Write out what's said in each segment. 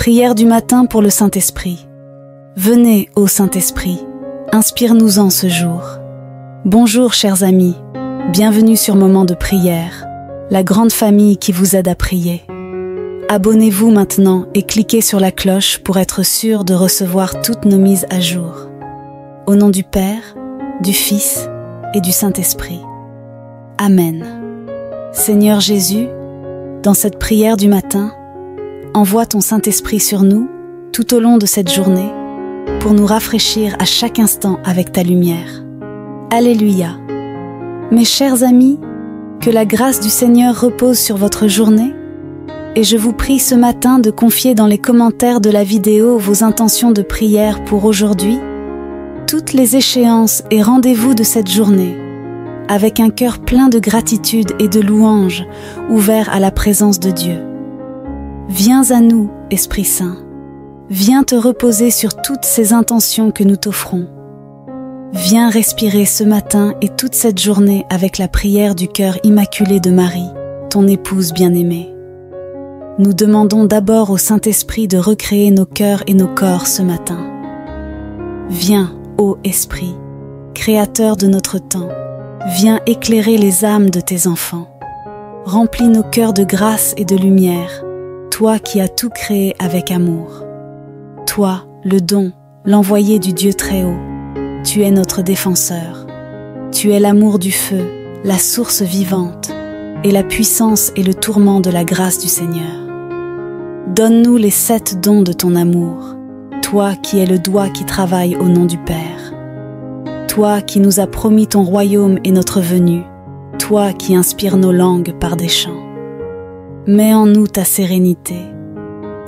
Prière du matin pour le Saint-Esprit. Venez, ô Saint-Esprit, inspire-nous-en ce jour. Bonjour chers amis, bienvenue sur Moment de prière, la grande famille qui vous aide à prier. Abonnez-vous maintenant et cliquez sur la cloche pour être sûr de recevoir toutes nos mises à jour. Au nom du Père, du Fils et du Saint-Esprit. Amen. Seigneur Jésus, dans cette prière du matin, envoie ton Saint-Esprit sur nous tout au long de cette journée pour nous rafraîchir à chaque instant avec ta lumière. Alléluia. Mes chers amis, que la grâce du Seigneur repose sur votre journée et je vous prie ce matin de confier dans les commentaires de la vidéo vos intentions de prière pour aujourd'hui, toutes les échéances et rendez-vous de cette journée, avec un cœur plein de gratitude et de louange ouvert à la présence de Dieu. Viens à nous, Esprit Saint. Viens te reposer sur toutes ces intentions que nous t'offrons. Viens respirer ce matin et toute cette journée avec la prière du cœur immaculé de Marie, ton épouse bien-aimée. Nous demandons d'abord au Saint-Esprit de recréer nos cœurs et nos corps ce matin. Viens, ô Esprit, Créateur de notre temps, viens éclairer les âmes de tes enfants. Remplis nos cœurs de grâce et de lumière, toi qui as tout créé avec amour. Toi, le don, l'envoyé du Dieu très haut, tu es notre défenseur. Tu es l'amour du feu, la source vivante, et la puissance et le tourment de la grâce du Seigneur. Donne-nous les 7 dons de ton amour, toi qui es le doigt qui travaille au nom du Père. Toi qui nous as promis ton royaume et notre venue, toi qui inspires nos langues par des chants. Mets en nous ta sérénité,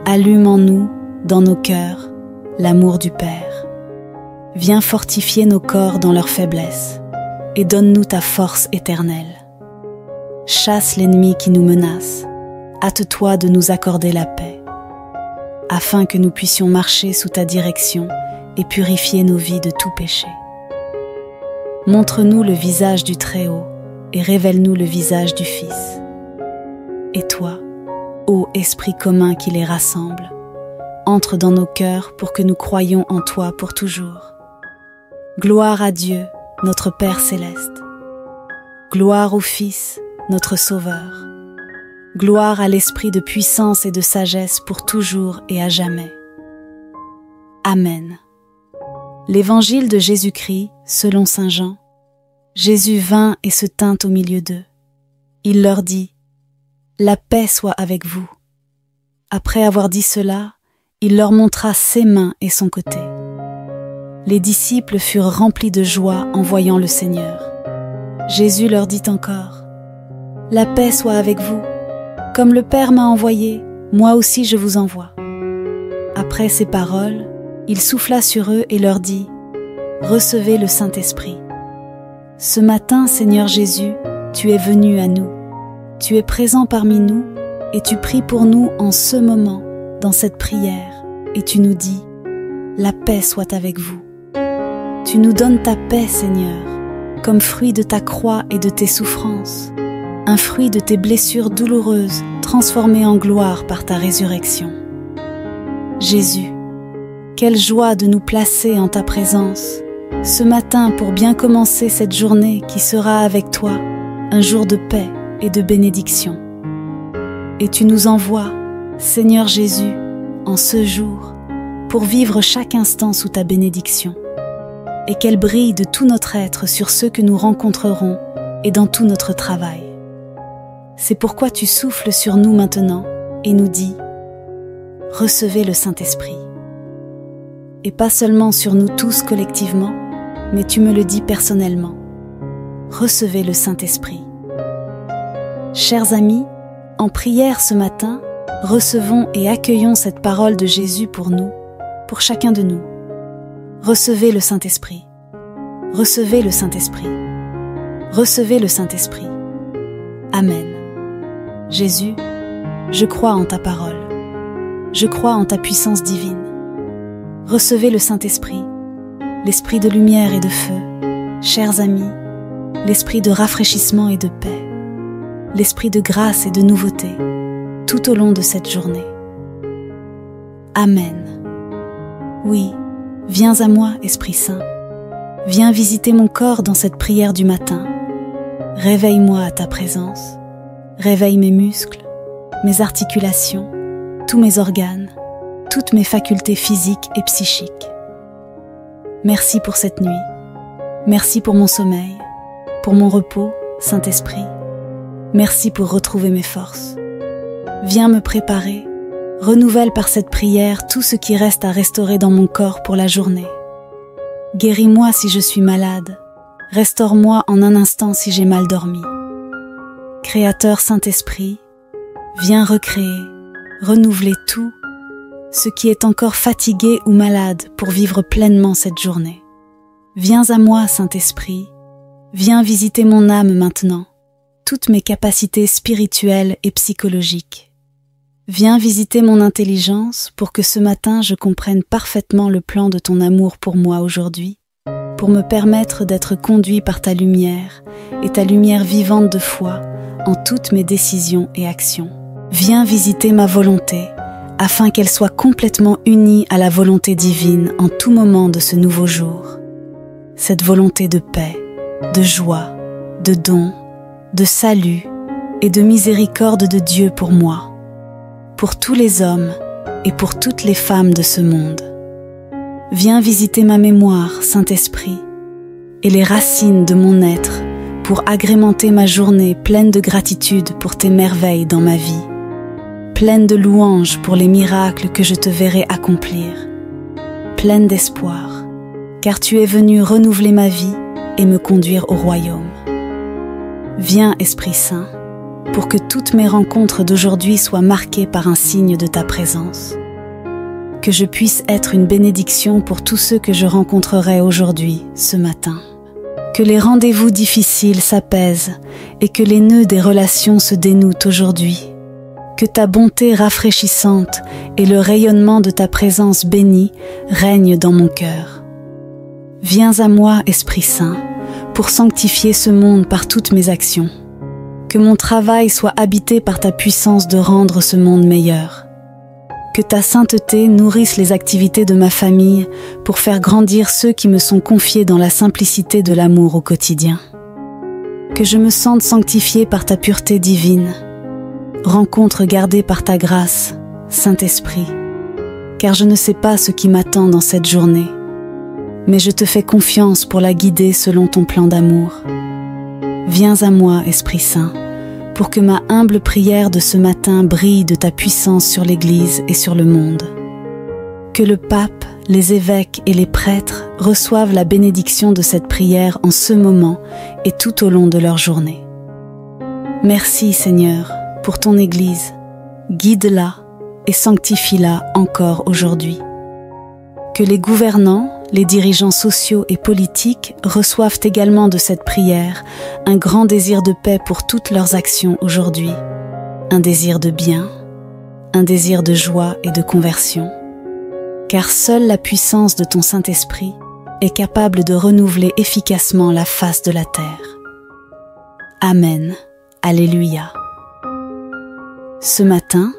allume en nous, dans nos cœurs, l'amour du Père. Viens fortifier nos corps dans leur faiblesse et donne-nous ta force éternelle. Chasse l'ennemi qui nous menace, hâte-toi de nous accorder la paix, afin que nous puissions marcher sous ta direction et purifier nos vies de tout péché. Montre-nous le visage du Très-Haut et révèle-nous le visage du Fils. Et toi, ô Esprit commun qui les rassemble, entre dans nos cœurs pour que nous croyions en toi pour toujours. Gloire à Dieu, notre Père céleste. Gloire au Fils, notre Sauveur. Gloire à l'Esprit de puissance et de sagesse pour toujours et à jamais. Amen. L'Évangile de Jésus-Christ, selon saint Jean. Jésus vint et se tint au milieu d'eux. Il leur dit: la paix soit avec vous. Après avoir dit cela, il leur montra ses mains et son côté. Les disciples furent remplis de joie en voyant le Seigneur. Jésus leur dit encore: la paix soit avec vous. Comme le Père m'a envoyé, moi aussi je vous envoie. Après ces paroles, il souffla sur eux et leur dit: recevez le Saint-Esprit. Ce matin, Seigneur Jésus, tu es venu à nous. Tu es présent parmi nous et tu pries pour nous en ce moment, dans cette prière, et tu nous dis: la paix soit avec vous. Tu nous donnes ta paix, Seigneur, comme fruit de ta croix et de tes souffrances, un fruit de tes blessures douloureuses transformées en gloire par ta résurrection. Jésus, quelle joie de nous placer en ta présence, ce matin pour bien commencer cette journée qui sera avec toi, un jour de paix et de bénédiction. Et tu nous envoies, Seigneur Jésus, en ce jour, pour vivre chaque instant sous ta bénédiction, et qu'elle brille de tout notre être sur ceux que nous rencontrerons et dans tout notre travail. C'est pourquoi tu souffles sur nous maintenant et nous dis: recevez le Saint-Esprit. Et pas seulement sur nous tous collectivement, mais tu me le dis personnellement: recevez le Saint-Esprit. Chers amis, en prière ce matin, recevons et accueillons cette parole de Jésus pour nous, pour chacun de nous. Recevez le Saint-Esprit. Recevez le Saint-Esprit. Recevez le Saint-Esprit. Amen. Jésus, je crois en ta parole. Je crois en ta puissance divine. Recevez le Saint-Esprit, l'Esprit de lumière et de feu, chers amis, l'Esprit de rafraîchissement et de paix, l'Esprit de grâce et de nouveauté, tout au long de cette journée. Amen. Oui, viens à moi, Esprit Saint. Viens visiter mon corps dans cette prière du matin. Réveille-moi à ta présence. Réveille mes muscles, mes articulations, tous mes organes, toutes mes facultés physiques et psychiques. Merci pour cette nuit. Merci pour mon sommeil, pour mon repos, Saint-Esprit. Merci pour retrouver mes forces. Viens me préparer, renouvelle par cette prière tout ce qui reste à restaurer dans mon corps pour la journée. Guéris-moi si je suis malade, restaure-moi en un instant si j'ai mal dormi. Créateur Saint-Esprit, viens recréer, renouveler tout, ce qui est encore fatigué ou malade pour vivre pleinement cette journée. Viens à moi, Saint-Esprit, viens visiter mon âme maintenant, toutes mes capacités spirituelles et psychologiques. Viens visiter mon intelligence pour que ce matin je comprenne parfaitement le plan de ton amour pour moi aujourd'hui, pour me permettre d'être conduit par ta lumière et ta lumière vivante de foi en toutes mes décisions et actions. Viens visiter ma volonté afin qu'elle soit complètement unie à la volonté divine en tout moment de ce nouveau jour. Cette volonté de paix, de joie, de don, de salut et de miséricorde de Dieu pour moi, pour tous les hommes et pour toutes les femmes de ce monde. Viens visiter ma mémoire, Saint-Esprit, et les racines de mon être pour agrémenter ma journée pleine de gratitude pour tes merveilles dans ma vie, pleine de louanges pour les miracles que je te verrai accomplir, pleine d'espoir, car tu es venu renouveler ma vie et me conduire au royaume. Viens, Esprit Saint, pour que toutes mes rencontres d'aujourd'hui soient marquées par un signe de ta présence. Que je puisse être une bénédiction pour tous ceux que je rencontrerai aujourd'hui, ce matin. Que les rendez-vous difficiles s'apaisent et que les nœuds des relations se dénouent aujourd'hui. Que ta bonté rafraîchissante et le rayonnement de ta présence bénie règnent dans mon cœur. Viens à moi, Esprit Saint, pour sanctifier ce monde par toutes mes actions. Que mon travail soit habité par ta puissance de rendre ce monde meilleur. Que ta sainteté nourrisse les activités de ma famille pour faire grandir ceux qui me sont confiés dans la simplicité de l'amour au quotidien. Que je me sente sanctifié par ta pureté divine. Rencontre gardée par ta grâce, Saint-Esprit, car je ne sais pas ce qui m'attend dans cette journée, mais je te fais confiance pour la guider selon ton plan d'amour. Viens à moi, Esprit Saint, pour que ma humble prière de ce matin brille de ta puissance sur l'Église et sur le monde. Que le pape, les évêques et les prêtres reçoivent la bénédiction de cette prière en ce moment et tout au long de leur journée. Merci, Seigneur, pour ton Église. Guide-la et sanctifie-la encore aujourd'hui. Que les gouvernants, les dirigeants sociaux et politiques reçoivent également de cette prière un grand désir de paix pour toutes leurs actions aujourd'hui, un désir de bien, un désir de joie et de conversion, car seule la puissance de ton Saint-Esprit est capable de renouveler efficacement la face de la terre. Amen. Alléluia. Ce matin,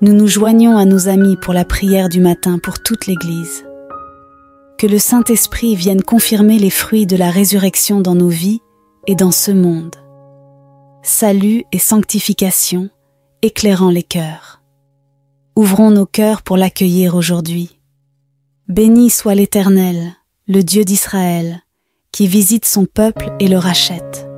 nous nous joignons à nos amis pour la prière du matin pour toute l'Église. Que le Saint-Esprit vienne confirmer les fruits de la résurrection dans nos vies et dans ce monde. Salut et sanctification, éclairant les cœurs. Ouvrons nos cœurs pour l'accueillir aujourd'hui. Béni soit l'Éternel, le Dieu d'Israël, qui visite son peuple et le rachète.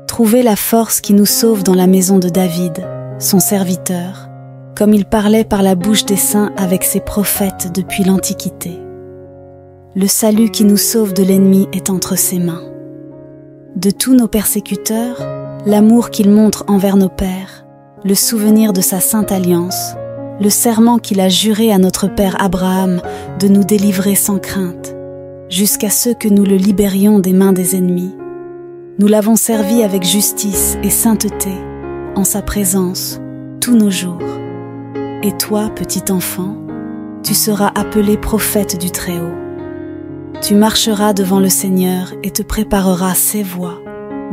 Trouvez la force qui nous sauve dans la maison de David, son serviteur, comme il parlait par la bouche des saints avec ses prophètes depuis l'Antiquité. Le salut qui nous sauve de l'ennemi est entre ses mains. De tous nos persécuteurs, l'amour qu'il montre envers nos pères, le souvenir de sa sainte alliance, le serment qu'il a juré à notre père Abraham de nous délivrer sans crainte, jusqu'à ce que nous le libérions des mains des ennemis. Nous l'avons servi avec justice et sainteté, en sa présence, tous nos jours. Et toi, petit enfant, tu seras appelé prophète du Très-Haut. Tu marcheras devant le Seigneur et te prépareras ses voies,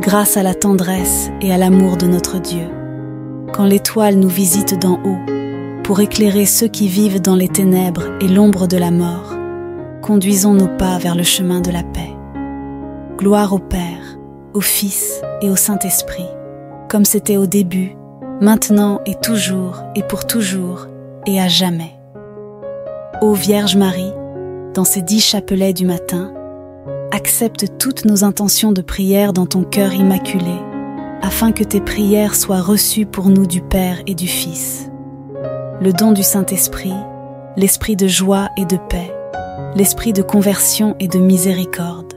grâce à la tendresse et à l'amour de notre Dieu. Quand l'étoile nous visite d'en haut, pour éclairer ceux qui vivent dans les ténèbres et l'ombre de la mort. Conduisons nos pas vers le chemin de la paix. Gloire au Père, au Fils et au Saint-Esprit, comme c'était au début, maintenant et pour toujours et à jamais. Ô Vierge Marie, dans ces 10 chapelets du matin, accepte toutes nos intentions de prière dans ton cœur immaculé, afin que tes prières soient reçues pour nous du Père et du Fils. Le don du Saint-Esprit, l'esprit de joie et de paix, l'esprit de conversion et de miséricorde.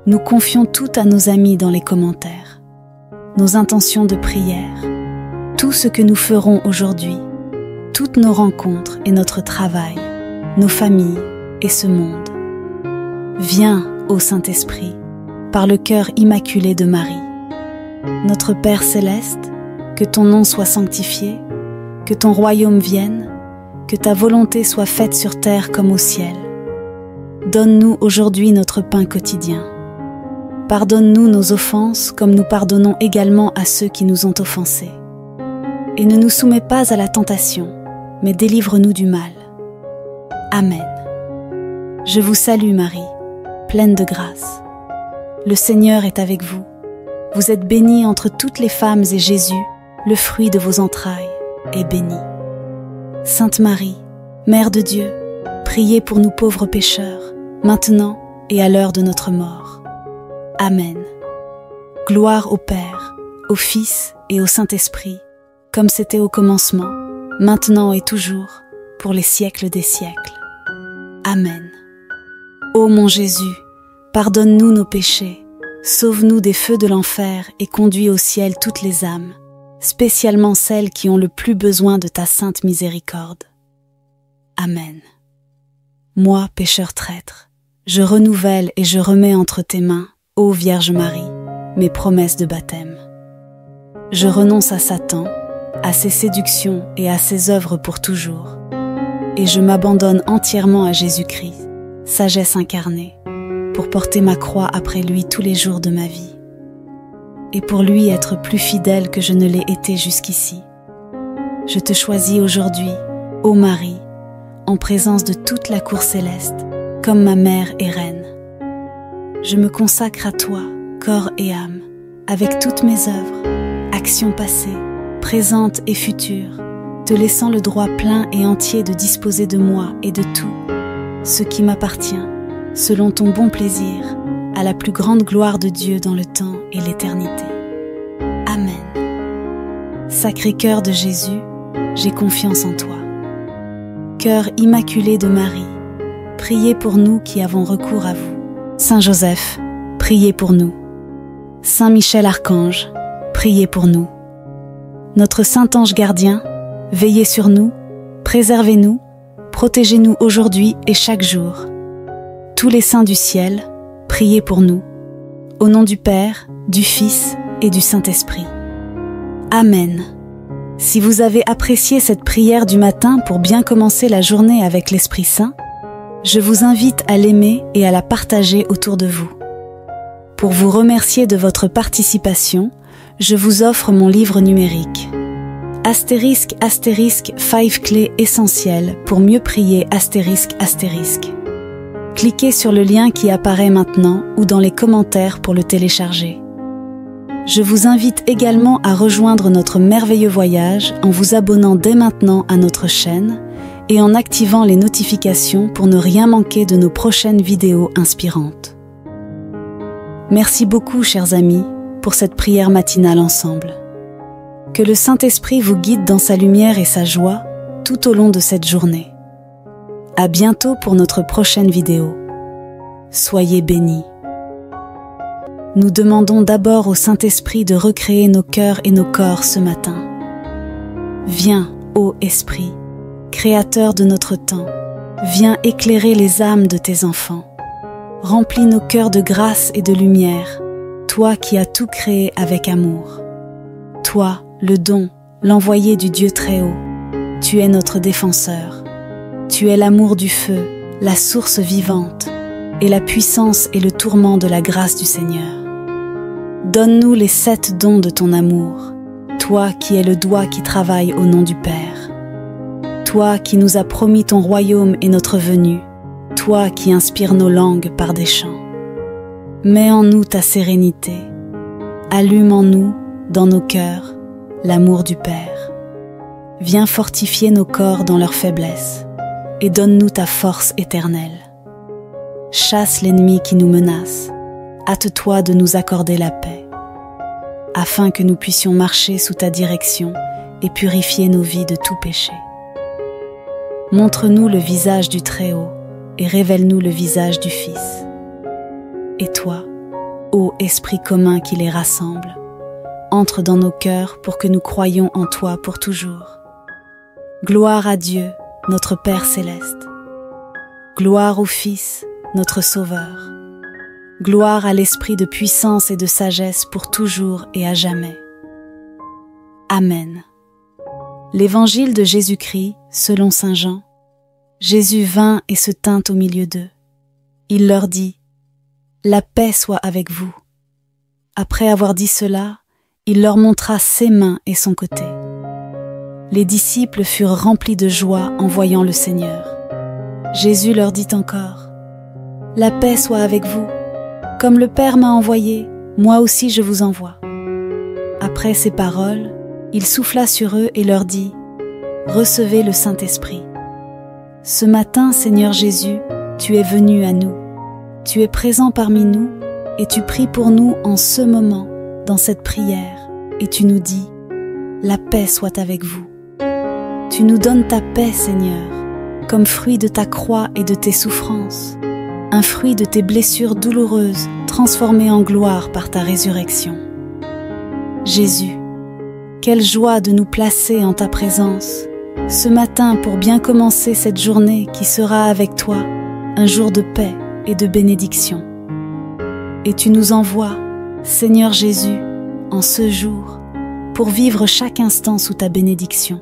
Nous confions tout à nos amis dans les commentaires, nos intentions de prière, tout ce que nous ferons aujourd'hui, toutes nos rencontres et notre travail, nos familles et ce monde. Viens, ô Saint-Esprit, par le cœur immaculé de Marie. Notre Père céleste, que ton nom soit sanctifié, que ton royaume vienne, que ta volonté soit faite sur terre comme au ciel. Donne-nous aujourd'hui notre pain quotidien. Pardonne-nous nos offenses comme nous pardonnons également à ceux qui nous ont offensés. Et ne nous soumets pas à la tentation, mais délivre-nous du mal. Amen. Je vous salue Marie, pleine de grâce. Le Seigneur est avec vous. Vous êtes bénie entre toutes les femmes et Jésus, le fruit de vos entrailles, est béni. Sainte Marie, Mère de Dieu, priez pour nous pauvres pécheurs, maintenant et à l'heure de notre mort. Amen. Gloire au Père, au Fils et au Saint-Esprit, comme c'était au commencement, maintenant et toujours, pour les siècles des siècles. Amen. Ô mon Jésus, pardonne-nous nos péchés, sauve-nous des feux de l'enfer et conduis au ciel toutes les âmes, spécialement celles qui ont le plus besoin de ta sainte miséricorde. Amen. Moi, pécheur traître, je renouvelle et je remets entre tes mains, ô Vierge Marie, mes promesses de baptême. Je renonce à Satan, à ses séductions et à ses œuvres pour toujours, et je m'abandonne entièrement à Jésus-Christ, sagesse incarnée, pour porter ma croix après lui tous les jours de ma vie, et pour lui être plus fidèle que je ne l'ai été jusqu'ici. Je te choisis aujourd'hui, ô Marie, en présence de toute la cour céleste, comme ma mère et reine. Je me consacre à toi, corps et âme, avec toutes mes œuvres, actions passées, présentes et futures, te laissant le droit plein et entier de disposer de moi et de tout, ce qui m'appartient, selon ton bon plaisir, à la plus grande gloire de Dieu dans le temps et l'éternité. Amen. Sacré cœur de Jésus, j'ai confiance en toi. Cœur immaculé de Marie, priez pour nous qui avons recours à vous. Saint Joseph, priez pour nous. Saint Michel Archange, priez pour nous. Notre Saint Ange gardien, veillez sur nous, préservez-nous, protégez-nous aujourd'hui et chaque jour. Tous les saints du ciel, priez pour nous. Au nom du Père, du Fils et du Saint-Esprit. Amen. Si vous avez apprécié cette prière du matin pour bien commencer la journée avec l'Esprit Saint, je vous invite à l'aimer et à la partager autour de vous. Pour vous remercier de votre participation, je vous offre mon livre numérique. Astérisque, 5 clés essentielles pour mieux prier, ***. Cliquez sur le lien qui apparaît maintenant ou dans les commentaires pour le télécharger. Je vous invite également à rejoindre notre merveilleux voyage en vous abonnant dès maintenant à notre chaîne et en activant les notifications pour ne rien manquer de nos prochaines vidéos inspirantes. Merci beaucoup, chers amis, pour cette prière matinale ensemble. Que le Saint-Esprit vous guide dans sa lumière et sa joie tout au long de cette journée. À bientôt pour notre prochaine vidéo. Soyez bénis. Nous demandons d'abord au Saint-Esprit de recréer nos cœurs et nos corps ce matin. Viens, ô Esprit, Créateur de notre temps, viens éclairer les âmes de tes enfants. Remplis nos cœurs de grâce et de lumière, toi qui as tout créé avec amour. Toi, le don, l'envoyé du Dieu Très-Haut, tu es notre défenseur. Tu es l'amour du feu, la source vivante, et la puissance et le tourment de la grâce du Seigneur. Donne-nous les 7 dons de ton amour, toi qui es le doigt qui travaille au nom du Père. toi qui nous as promis ton royaume et notre venue, toi qui inspires nos langues par des chants. Mets en nous ta sérénité, allume en nous, dans nos cœurs, l'amour du Père. Viens fortifier nos corps dans leur faiblesse et donne-nous ta force éternelle. Chasse l'ennemi qui nous menace, hâte-toi de nous accorder la paix, afin que nous puissions marcher sous ta direction et purifier nos vies de tout péché. Montre-nous le visage du Très-Haut et révèle-nous le visage du Fils. Et toi, ô Esprit commun qui les rassemble, entre dans nos cœurs pour que nous croyions en toi pour toujours. Gloire à Dieu, notre Père céleste. Gloire au Fils, notre Sauveur. Gloire à l'Esprit de puissance et de sagesse pour toujours et à jamais. Amen. L'Évangile de Jésus-Christ, selon saint Jean. Jésus vint et se tint au milieu d'eux. Il leur dit : La paix soit avec vous. Après avoir dit cela, il leur montra ses mains et son côté. Les disciples furent remplis de joie en voyant le Seigneur. Jésus leur dit encore : La paix soit avec vous. Comme le Père m'a envoyé, moi aussi je vous envoie. Après ces paroles, il souffla sur eux et leur dit : Recevez le Saint-Esprit. Ce matin, Seigneur Jésus, tu es venu à nous. Tu es présent parmi nous et tu pries pour nous en ce moment, dans cette prière, et tu nous dis : La paix soit avec vous. Tu nous donnes ta paix, Seigneur, comme fruit de ta croix et de tes souffrances, un fruit de tes blessures douloureuses transformées en gloire par ta résurrection. Jésus, quelle joie de nous placer en ta présence, ce matin pour bien commencer cette journée qui sera avec toi, un jour de paix et de bénédiction. Et tu nous envoies, Seigneur Jésus, en ce jour, pour vivre chaque instant sous ta bénédiction,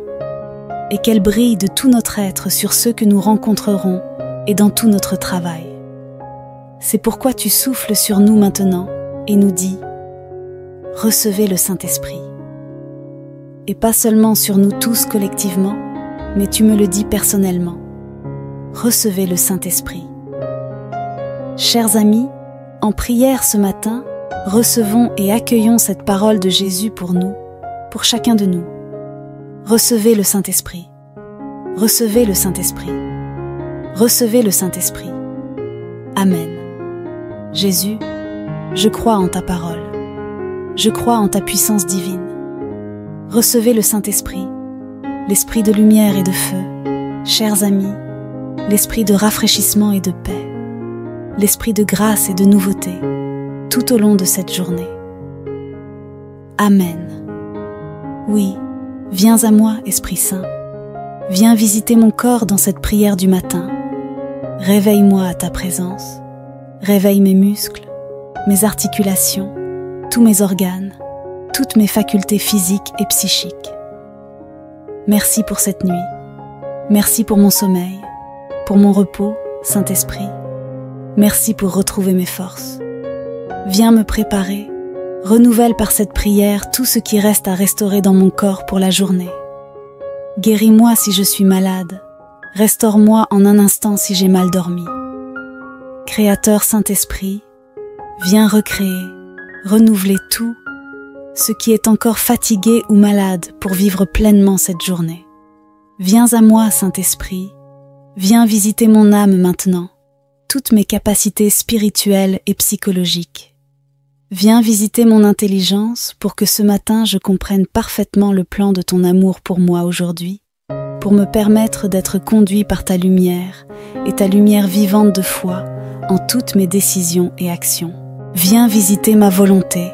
et qu'elle brille de tout notre être sur ceux que nous rencontrerons et dans tout notre travail. C'est pourquoi tu souffles sur nous maintenant et nous dis : Recevez le Saint-Esprit. Et pas seulement sur nous tous collectivement, mais tu me le dis personnellement. Recevez le Saint-Esprit. Chers amis, en prière ce matin, recevons et accueillons cette parole de Jésus pour nous, pour chacun de nous. Recevez le Saint-Esprit. Recevez le Saint-Esprit. Recevez le Saint-Esprit. Amen. Jésus, je crois en ta parole. Je crois en ta puissance divine. Recevez le Saint-Esprit, l'Esprit de lumière et de feu, chers amis, l'Esprit de rafraîchissement et de paix, l'Esprit de grâce et de nouveauté, tout au long de cette journée. Amen. Oui, viens à moi, Esprit Saint. Viens visiter mon corps dans cette prière du matin. Réveille-moi à ta présence. Réveille mes muscles, mes articulations, tous mes organes, toutes mes facultés physiques et psychiques. Merci pour cette nuit. Merci pour mon sommeil, pour mon repos, Saint-Esprit. Merci pour retrouver mes forces. Viens me préparer, renouvelle par cette prière tout ce qui reste à restaurer dans mon corps pour la journée. Guéris-moi si je suis malade, restaure-moi en un instant si j'ai mal dormi. Créateur Saint-Esprit, viens recréer, renouveler tout ce qui est encore fatigué ou malade pour vivre pleinement cette journée. Viens à moi, Saint-Esprit, viens visiter mon âme maintenant, toutes mes capacités spirituelles et psychologiques. Viens visiter mon intelligence pour que ce matin je comprenne parfaitement le plan de ton amour pour moi aujourd'hui, pour me permettre d'être conduit par ta lumière et ta lumière vivante de foi en toutes mes décisions et actions. Viens visiter ma volonté,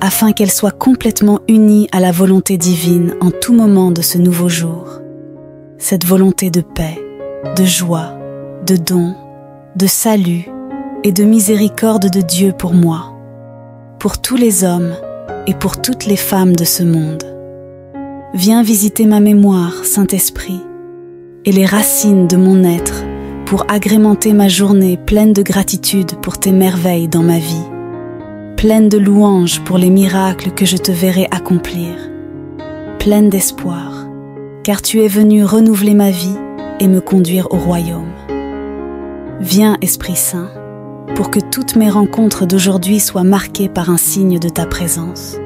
afin qu'elle soit complètement unie à la volonté divine en tout moment de ce nouveau jour. Cette volonté de paix, de joie, de don, de salut et de miséricorde de Dieu pour moi, pour tous les hommes et pour toutes les femmes de ce monde. Viens visiter ma mémoire, Saint-Esprit, et les racines de mon être pour agrémenter ma journée pleine de gratitude pour tes merveilles dans ma vie, pleine de louanges pour les miracles que je te verrai accomplir, pleine d'espoir car tu es venu renouveler ma vie et me conduire au royaume. Viens, Esprit Saint, pour que toutes mes rencontres d'aujourd'hui soient marquées par un signe de ta présence.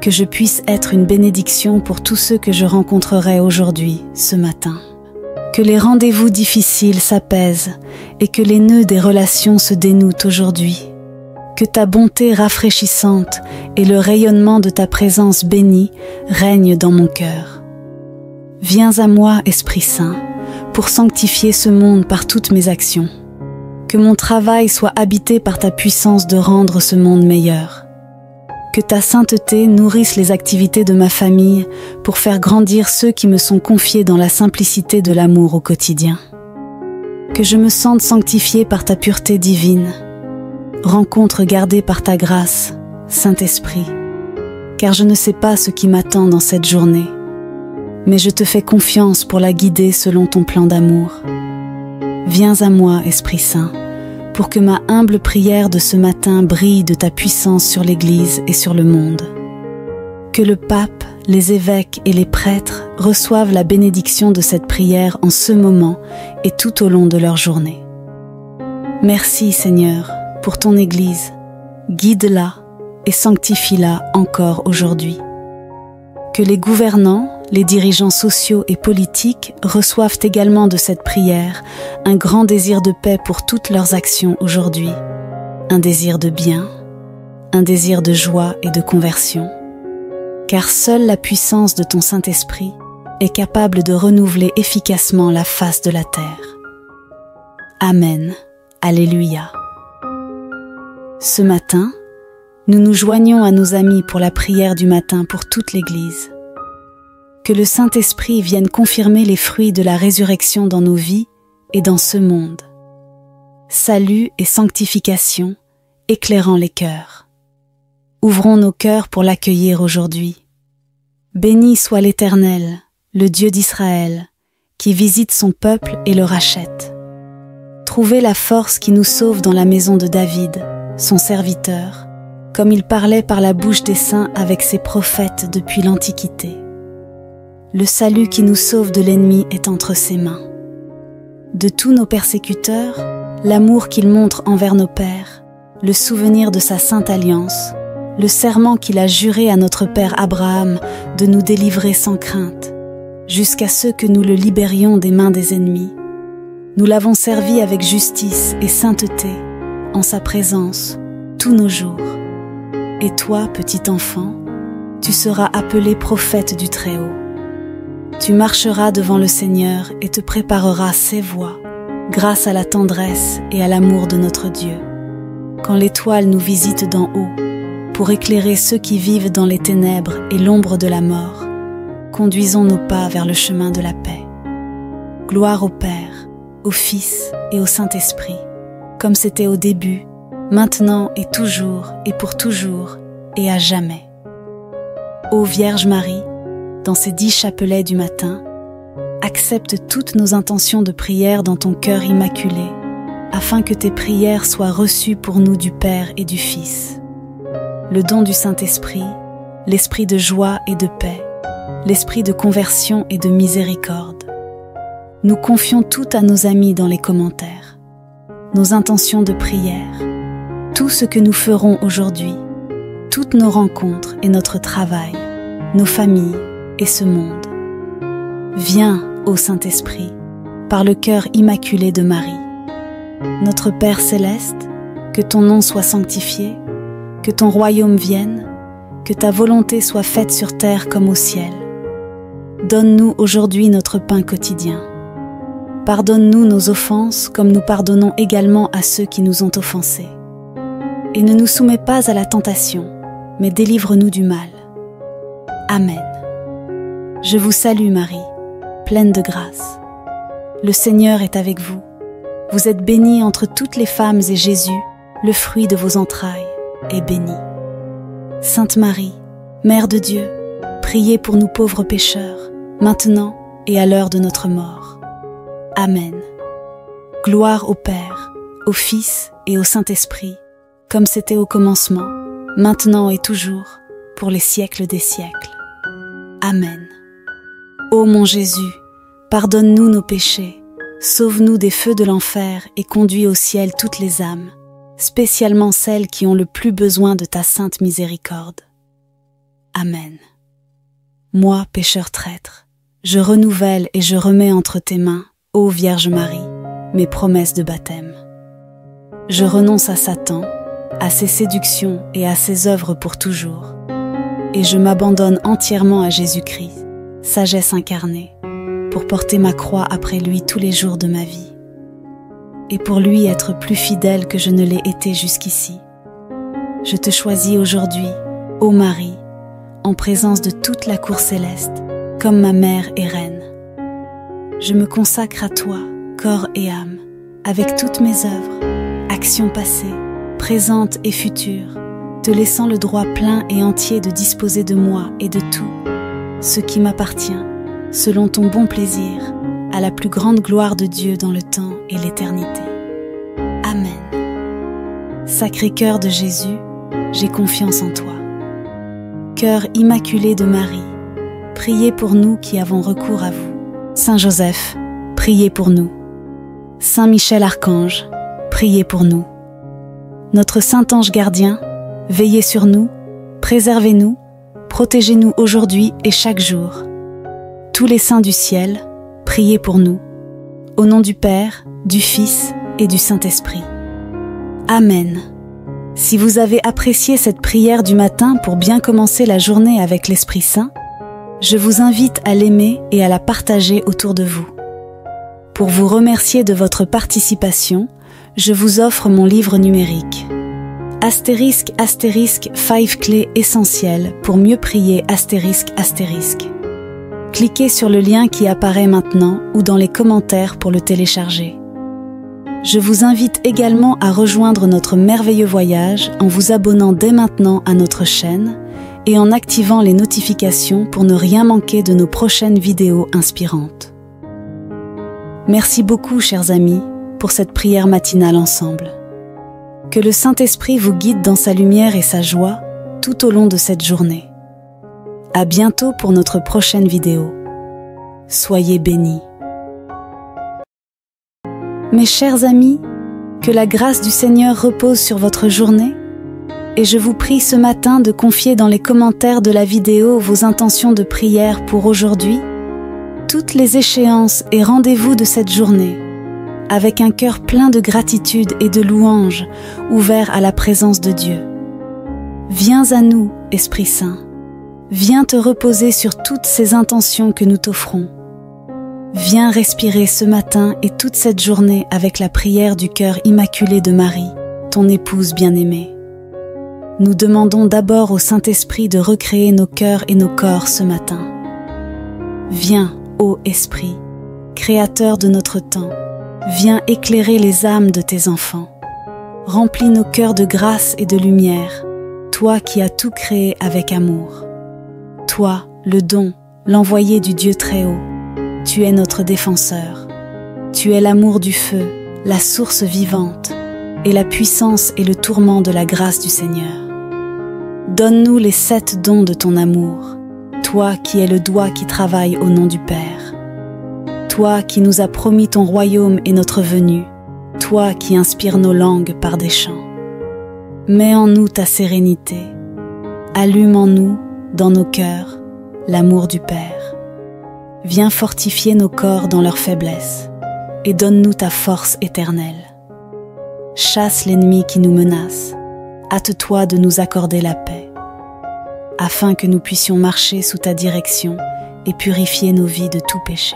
Que je puisse être une bénédiction pour tous ceux que je rencontrerai aujourd'hui, ce matin. Que les rendez-vous difficiles s'apaisent et que les nœuds des relations se dénouent aujourd'hui. Que ta bonté rafraîchissante et le rayonnement de ta présence bénie règnent dans mon cœur. Viens à moi, Esprit Saint, pour sanctifier ce monde par toutes mes actions. Que mon travail soit habité par ta puissance de rendre ce monde meilleur. Que ta sainteté nourrisse les activités de ma famille pour faire grandir ceux qui me sont confiés dans la simplicité de l'amour au quotidien. Que je me sente sanctifié par ta pureté divine. Rencontre gardée par ta grâce, Saint-Esprit, car je ne sais pas ce qui m'attend dans cette journée, mais je te fais confiance pour la guider selon ton plan d'amour. Viens à moi, Esprit Saint, pour que ma humble prière de ce matin brille de ta puissance sur l'Église et sur le monde. Que le pape, les évêques et les prêtres reçoivent la bénédiction de cette prière en ce moment et tout au long de leur journée. Merci, Seigneur, pour ton Église. Guide-la et sanctifie-la encore aujourd'hui. Que les gouvernants, les dirigeants sociaux et politiques reçoivent également de cette prière un grand désir de paix pour toutes leurs actions aujourd'hui, un désir de bien, un désir de joie et de conversion. Car seule la puissance de ton Saint-Esprit est capable de renouveler efficacement la face de la terre. Amen. Alléluia. Ce matin, nous nous joignons à nos amis pour la prière du matin pour toute l'Église. Que le Saint-Esprit vienne confirmer les fruits de la résurrection dans nos vies et dans ce monde. Salut et sanctification, éclairant les cœurs. Ouvrons nos cœurs pour l'accueillir aujourd'hui. Béni soit l'Éternel, le Dieu d'Israël, qui visite son peuple et le rachète. Trouvez la force qui nous sauve dans la maison de David, son serviteur, comme il parlait par la bouche des saints avec ses prophètes depuis l'Antiquité. Le salut qui nous sauve de l'ennemi est entre ses mains. De tous nos persécuteurs, l'amour qu'il montre envers nos pères, le souvenir de sa sainte alliance, le serment qu'il a juré à notre père Abraham de nous délivrer sans crainte, jusqu'à ce que nous le libérions des mains des ennemis. Nous l'avons servi avec justice et sainteté, en sa présence, tous nos jours. Et toi, petit enfant, tu seras appelé prophète du Très-Haut. Tu marcheras devant le Seigneur et te prépareras ses voies, grâce à la tendresse et à l'amour de notre Dieu. Quand l'étoile nous visite d'en haut, pour éclairer ceux qui vivent dans les ténèbres et l'ombre de la mort, conduisons nos pas vers le chemin de la paix. Gloire au Père, au Fils et au Saint-Esprit, comme c'était au début, maintenant et pour toujours et à jamais. Ô Vierge Marie, dans ces 10 chapelets du matin, accepte toutes nos intentions de prière dans ton cœur immaculé, afin que tes prières soient reçues pour nous du Père et du Fils. Le don du Saint-Esprit, l'esprit de joie et de paix, l'esprit de conversion et de miséricorde. Nous confions tout à nos amis dans les commentaires, nos intentions de prière, tout ce que nous ferons aujourd'hui, toutes nos rencontres et notre travail, nos familles et ce monde. Viens, ô Saint-Esprit, par le cœur immaculé de Marie. Notre Père céleste, que ton nom soit sanctifié, que ton royaume vienne, que ta volonté soit faite sur terre comme au ciel. Donne-nous aujourd'hui notre pain quotidien. Pardonne-nous nos offenses comme nous pardonnons également à ceux qui nous ont offensés. Et ne nous soumets pas à la tentation, mais délivre-nous du mal. Amen. Je vous salue Marie, pleine de grâce. Le Seigneur est avec vous. Vous êtes bénie entre toutes les femmes et Jésus, le fruit de vos entrailles, est béni. Sainte Marie, Mère de Dieu, priez pour nous pauvres pécheurs, maintenant et à l'heure de notre mort. Amen. Gloire au Père, au Fils et au Saint-Esprit, comme c'était au commencement, maintenant et toujours, pour les siècles des siècles. Amen. Ô mon Jésus, pardonne-nous nos péchés, sauve-nous des feux de l'enfer et conduis au ciel toutes les âmes, spécialement celles qui ont le plus besoin de ta sainte miséricorde. Amen. Moi, pécheur traître, je renouvelle et je remets entre tes mains, ô Vierge Marie, mes promesses de baptême. Je renonce à Satan, à ses séductions et à ses œuvres pour toujours, et je m'abandonne entièrement à Jésus-Christ, sagesse incarnée, pour porter ma croix après lui tous les jours de ma vie, et pour lui être plus fidèle que je ne l'ai été jusqu'ici. Je te choisis aujourd'hui, ô Marie, en présence de toute la cour céleste, comme ma mère et reine. Je me consacre à toi, corps et âme, avec toutes mes œuvres, actions passées, présentes et futures, te laissant le droit plein et entier de disposer de moi et de tout, ce qui m'appartient, selon ton bon plaisir, à la plus grande gloire de Dieu dans le temps et l'éternité. Amen. Sacré-Cœur de Jésus, j'ai confiance en toi. Cœur immaculé de Marie, priez pour nous qui avons recours à vous. Saint Joseph, priez pour nous. Saint Michel Archange, priez pour nous. Notre Saint Ange gardien, veillez sur nous, préservez-nous, protégez-nous aujourd'hui et chaque jour. Tous les saints du ciel, priez pour nous. Au nom du Père, du Fils et du Saint-Esprit. Amen. Si vous avez apprécié cette prière du matin pour bien commencer la journée avec l'Esprit Saint, je vous invite à l'aimer et à la partager autour de vous. Pour vous remercier de votre participation, je vous offre mon livre numérique. Astérisque, 5 clés essentielles pour mieux prier, ***. Cliquez sur le lien qui apparaît maintenant ou dans les commentaires pour le télécharger. Je vous invite également à rejoindre notre merveilleux voyage en vous abonnant dès maintenant à notre chaîne et en activant les notifications pour ne rien manquer de nos prochaines vidéos inspirantes. Merci beaucoup, chers amis, pour cette prière matinale ensemble. Que le Saint-Esprit vous guide dans sa lumière et sa joie tout au long de cette journée. À bientôt pour notre prochaine vidéo. Soyez bénis. Mes chers amis, que la grâce du Seigneur repose sur votre journée, et je vous prie ce matin de confier dans les commentaires de la vidéo vos intentions de prière pour aujourd'hui, toutes les échéances et rendez-vous de cette journée, avec un cœur plein de gratitude et de louange, ouvert à la présence de Dieu. Viens à nous, Esprit Saint. Viens te reposer sur toutes ces intentions que nous t'offrons. Viens respirer ce matin et toute cette journée avec la prière du cœur immaculé de Marie, ton épouse bien-aimée. Nous demandons d'abord au Saint-Esprit de recréer nos cœurs et nos corps ce matin. Viens, ô Esprit, Créateur de notre temps, viens éclairer les âmes de tes enfants. Remplis nos cœurs de grâce et de lumière, toi qui as tout créé avec amour. Toi, le don, l'envoyé du Dieu Très-Haut, tu es notre défenseur. Tu es l'amour du feu, la source vivante, et la puissance et le tourment de la grâce du Seigneur. Donne-nous les 7 dons de ton amour, toi qui es le doigt qui travaille au nom du Père. Toi qui nous as promis ton royaume et notre venue, toi qui inspires nos langues par des chants. Mets en nous ta sérénité, allume en nous, dans nos cœurs, l'amour du Père. Viens fortifier nos corps dans leur faiblesse et donne-nous ta force éternelle. Chasse l'ennemi qui nous menace, hâte-toi de nous accorder la paix, afin que nous puissions marcher sous ta direction et purifier nos vies de tout péché.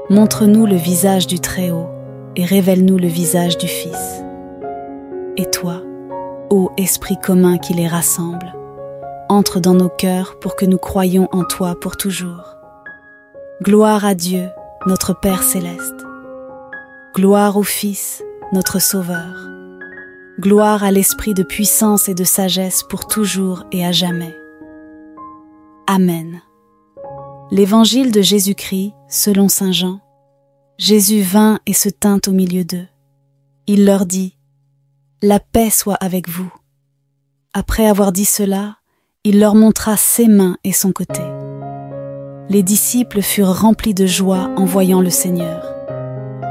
Montre-nous le visage du Très-Haut et révèle-nous le visage du Fils. Et toi, ô Esprit commun qui les rassemble, entre dans nos cœurs pour que nous croyions en toi pour toujours. Gloire à Dieu, notre Père céleste. Gloire au Fils, notre Sauveur. Gloire à l'Esprit de puissance et de sagesse pour toujours et à jamais. Amen. L'Évangile de Jésus-Christ, selon saint Jean. Jésus vint et se tint au milieu d'eux. Il leur dit : La paix soit avec vous. Après avoir dit cela, il leur montra ses mains et son côté. Les disciples furent remplis de joie en voyant le Seigneur.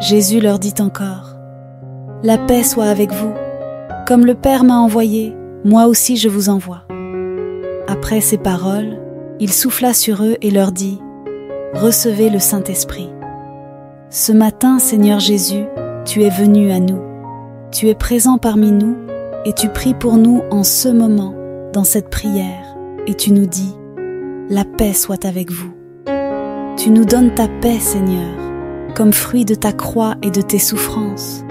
Jésus leur dit encore: « La paix soit avec vous. Comme le Père m'a envoyé, moi aussi je vous envoie. » Après ces paroles, il souffla sur eux et leur dit: « Recevez le Saint-Esprit. Ce matin, Seigneur Jésus, tu es venu à nous. Tu es présent parmi nous et tu pries pour nous en ce moment, dans cette prière, et tu nous dis: « La paix soit avec vous. » Tu nous donnes ta paix, Seigneur, comme fruit de ta croix et de tes souffrances,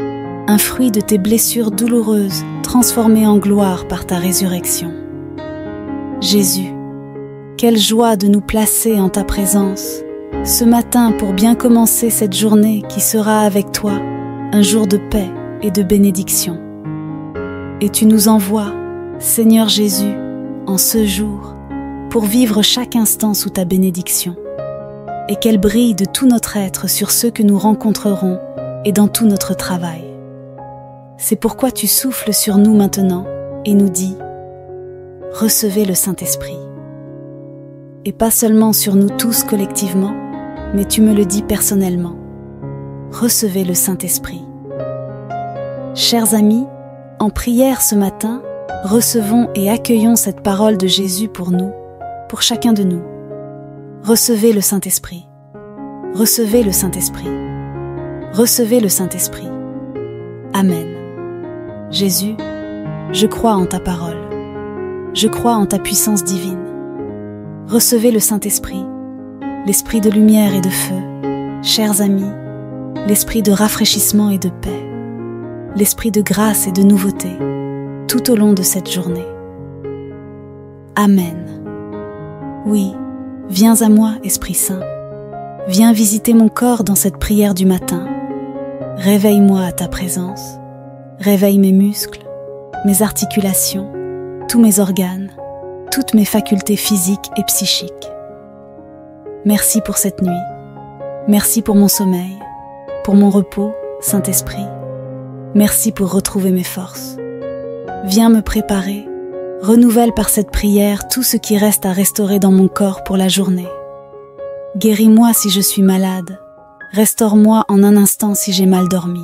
un fruit de tes blessures douloureuses transformées en gloire par ta résurrection. Jésus, quelle joie de nous placer en ta présence ce matin pour bien commencer cette journée qui sera avec toi un jour de paix et de bénédiction. Et tu nous envoies, Seigneur Jésus, en ce jour pour vivre chaque instant sous ta bénédiction et qu'elle brille de tout notre être sur ceux que nous rencontrerons et dans tout notre travail. C'est pourquoi tu souffles sur nous maintenant et nous dis: « Recevez le Saint-Esprit. » Et pas seulement sur nous tous collectivement, mais tu me le dis personnellement. Recevez le Saint-Esprit. Chers amis, en prière ce matin, recevons et accueillons cette parole de Jésus pour nous, pour chacun de nous. Recevez le Saint-Esprit. Recevez le Saint-Esprit. Recevez le Saint-Esprit. Amen. Jésus, je crois en ta parole. Je crois en ta puissance divine. Recevez le Saint-Esprit, l'esprit de lumière et de feu, chers amis, l'esprit de rafraîchissement et de paix, l'esprit de grâce et de nouveauté, tout au long de cette journée. Amen. Oui, viens à moi, Esprit Saint. Viens visiter mon corps dans cette prière du matin. Réveille-moi à ta présence. Réveille mes muscles, mes articulations, tous mes organes, toutes mes facultés physiques et psychiques. Merci pour cette nuit. Merci pour mon sommeil, pour mon repos, Saint-Esprit. Merci pour retrouver mes forces. Viens me préparer, renouvelle par cette prière tout ce qui reste à restaurer dans mon corps pour la journée. Guéris-moi si je suis malade, restaure-moi en un instant si j'ai mal dormi.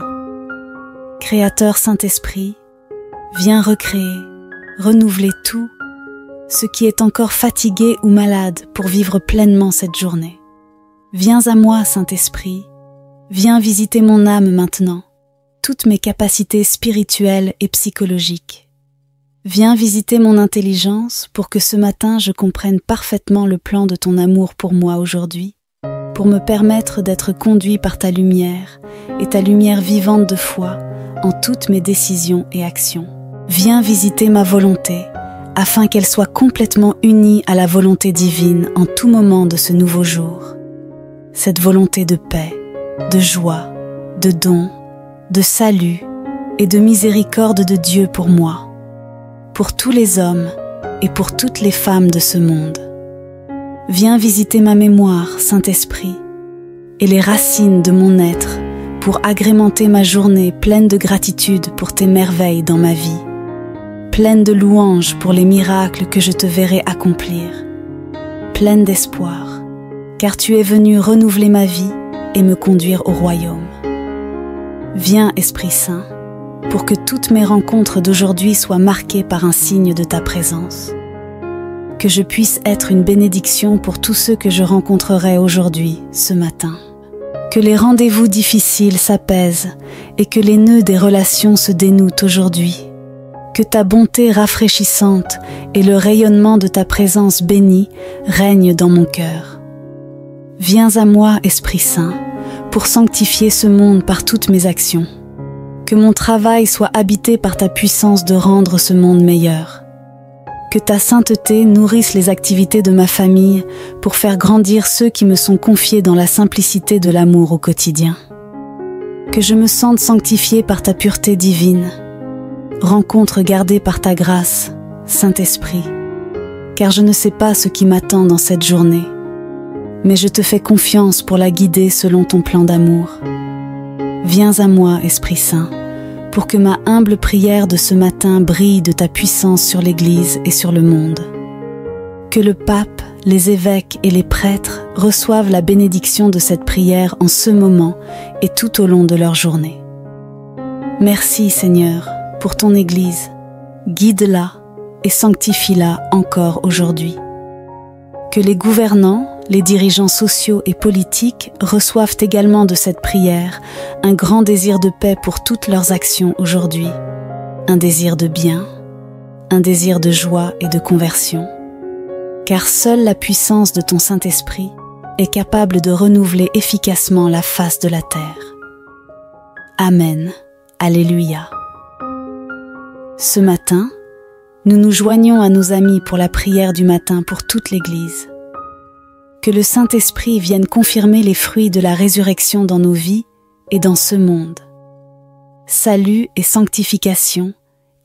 Créateur Saint-Esprit, viens recréer, renouveler tout ce qui est encore fatigué ou malade pour vivre pleinement cette journée. Viens à moi, Saint-Esprit, viens visiter mon âme maintenant, toutes mes capacités spirituelles et psychologiques. Viens visiter mon intelligence pour que ce matin je comprenne parfaitement le plan de ton amour pour moi aujourd'hui, pour me permettre d'être conduit par ta lumière et ta lumière vivante de foi en toutes mes décisions et actions. Viens visiter ma volonté, afin qu'elle soit complètement unie à la volonté divine en tout moment de ce nouveau jour. Cette volonté de paix, de joie, de don, de salut et de miséricorde de Dieu pour moi, pour tous les hommes et pour toutes les femmes de ce monde. Viens visiter ma mémoire, Saint-Esprit, et les racines de mon être pour agrémenter ma journée pleine de gratitude pour tes merveilles dans ma vie, pleine de louanges pour les miracles que je te verrai accomplir, pleine d'espoir, car tu es venu renouveler ma vie et me conduire au royaume. Viens, Esprit Saint, pour que toutes mes rencontres d'aujourd'hui soient marquées par un signe de ta présence. Que je puisse être une bénédiction pour tous ceux que je rencontrerai aujourd'hui, ce matin. Que les rendez-vous difficiles s'apaisent et que les nœuds des relations se dénouent aujourd'hui. Que ta bonté rafraîchissante et le rayonnement de ta présence bénie règnent dans mon cœur. Viens à moi, Esprit Saint, pour sanctifier ce monde par toutes mes actions. Que mon travail soit habité par ta puissance de rendre ce monde meilleur. Que ta sainteté nourrisse les activités de ma famille pour faire grandir ceux qui me sont confiés dans la simplicité de l'amour au quotidien. Que je me sente sanctifié par ta pureté divine. Rencontre gardée par ta grâce, Saint-Esprit, car je ne sais pas ce qui m'attend dans cette journée, mais je te fais confiance pour la guider selon ton plan d'amour. Viens à moi, Esprit Saint, pour que ma humble prière de ce matin brille de ta puissance sur l'Église et sur le monde. Que le pape, les évêques et les prêtres reçoivent la bénédiction de cette prière en ce moment et tout au long de leur journée. Merci Seigneur pour ton Église, guide-la et sanctifie-la encore aujourd'hui. Que les gouvernants, les dirigeants sociaux et politiques reçoivent également de cette prière un grand désir de paix pour toutes leurs actions aujourd'hui, un désir de bien, un désir de joie et de conversion. Car seule la puissance de ton Saint-Esprit est capable de renouveler efficacement la face de la terre. Amen. Alléluia. Ce matin, nous nous joignons à nos amis pour la prière du matin pour toute l'Église. Que le Saint-Esprit vienne confirmer les fruits de la résurrection dans nos vies et dans ce monde. Salut et sanctification,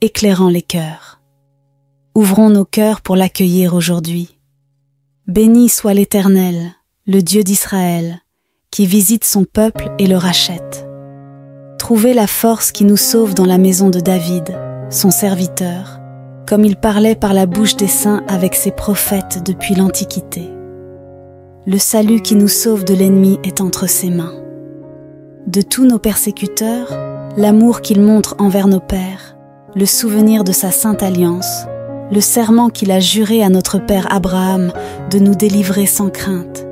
éclairant les cœurs. Ouvrons nos cœurs pour l'accueillir aujourd'hui. Béni soit l'Éternel, le Dieu d'Israël, qui visite son peuple et le rachète. Trouvez la force qui nous sauve dans la maison de David, son serviteur, comme il parlait par la bouche des saints avec ses prophètes depuis l'Antiquité. Le salut qui nous sauve de l'ennemi est entre ses mains. De tous nos persécuteurs, l'amour qu'il montre envers nos pères, le souvenir de sa sainte alliance, le serment qu'il a juré à notre père Abraham de nous délivrer sans crainte,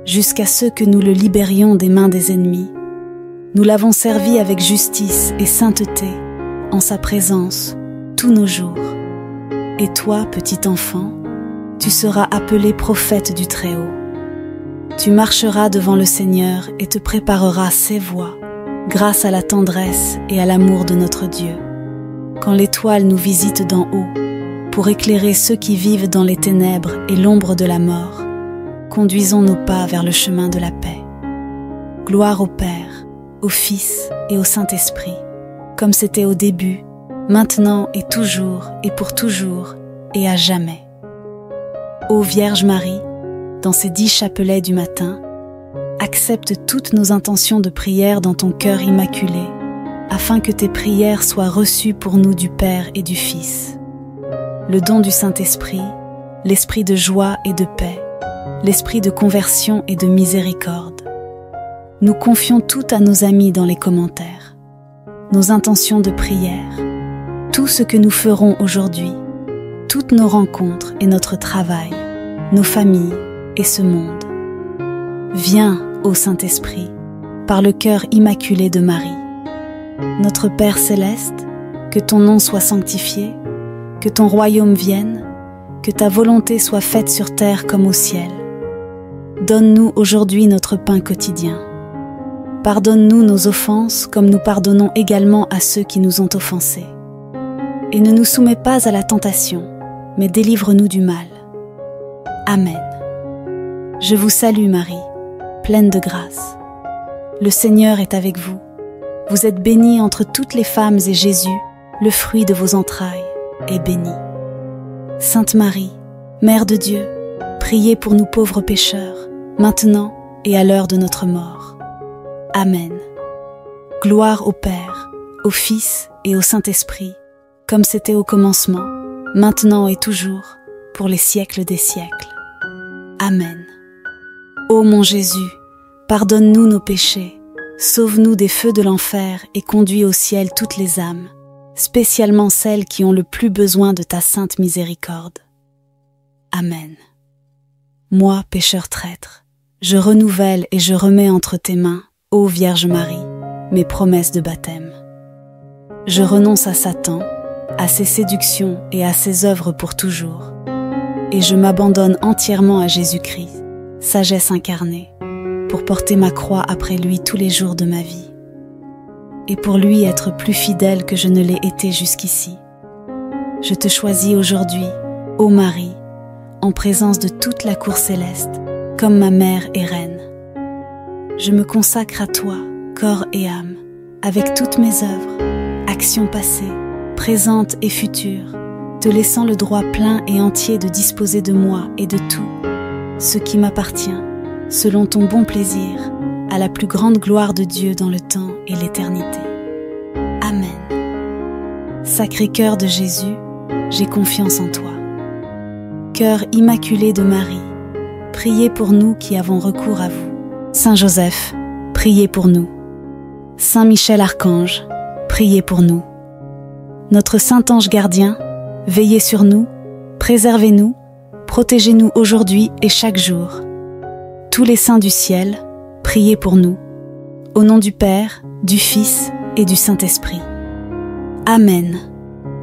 jusqu'à ce que nous le libérions des mains des ennemis. Nous l'avons servi avec justice et sainteté, en sa présence, tous nos jours. Et toi, petit enfant, tu seras appelé prophète du Très-Haut. Tu marcheras devant le Seigneur et te prépareras ses voies, grâce à la tendresse et à l'amour de notre Dieu. Quand l'étoile nous visite d'en haut, pour éclairer ceux qui vivent dans les ténèbres et l'ombre de la mort, conduisons nos pas vers le chemin de la paix. Gloire au Père, au Fils et au Saint-Esprit, comme c'était au début, maintenant et pour toujours et à jamais. Ô Vierge Marie, dans ces 10 chapelets du matin, accepte toutes nos intentions de prière dans ton cœur immaculé, afin que tes prières soient reçues pour nous du Père et du Fils. Le don du Saint-Esprit, l'esprit de joie et de paix, l'esprit de conversion et de miséricorde. Nous confions tout à nos amis dans les commentaires, nos intentions de prière, tout ce que nous ferons aujourd'hui, toutes nos rencontres et notre travail, nos familles et ce monde. Viens, ô Saint-Esprit, par le cœur immaculé de Marie. Notre Père céleste, que ton nom soit sanctifié, que ton royaume vienne, que ta volonté soit faite sur terre comme au ciel. Donne-nous aujourd'hui notre pain quotidien. Pardonne-nous nos offenses comme nous pardonnons également à ceux qui nous ont offensés. Et ne nous soumets pas à la tentation, mais délivre-nous du mal. Amen. Je vous salue Marie, pleine de grâce. Le Seigneur est avec vous. Vous êtes bénie entre toutes les femmes et Jésus, le fruit de vos entrailles, est béni. Sainte Marie, Mère de Dieu, priez pour nous pauvres pécheurs, maintenant et à l'heure de notre mort. Amen. Gloire au Père, au Fils et au Saint-Esprit, comme c'était au commencement, maintenant et toujours, pour les siècles des siècles. Amen. Ô mon Jésus, pardonne-nous nos péchés, sauve-nous des feux de l'enfer et conduis au ciel toutes les âmes, spécialement celles qui ont le plus besoin de ta sainte miséricorde. Amen. Moi, pécheur traître, je renouvelle et je remets entre tes mains, ô Vierge Marie, mes promesses de baptême. Je renonce à Satan, à ses séductions et à ses œuvres pour toujours, et je m'abandonne entièrement à Jésus-Christ, sagesse incarnée, pour porter ma croix après lui tous les jours de ma vie, et pour lui être plus fidèle que je ne l'ai été jusqu'ici. Je te choisis aujourd'hui, ô Marie, en présence de toute la cour céleste, comme ma mère et reine. Je me consacre à toi, corps et âme, avec toutes mes œuvres, actions passées, présentes et futures, te laissant le droit plein et entier de disposer de moi et de tout, ce qui m'appartient, selon ton bon plaisir, à la plus grande gloire de Dieu dans le temps et l'éternité. Amen. Sacré-Cœur de Jésus, j'ai confiance en toi. Cœur immaculé de Marie, priez pour nous qui avons recours à vous. Saint Joseph, priez pour nous. Saint Michel Archange, priez pour nous. Notre Saint Ange gardien, veillez sur nous, préservez-nous, protégez-nous aujourd'hui et chaque jour. Tous les saints du ciel, priez pour nous. Au nom du Père, du Fils et du Saint-Esprit. Amen.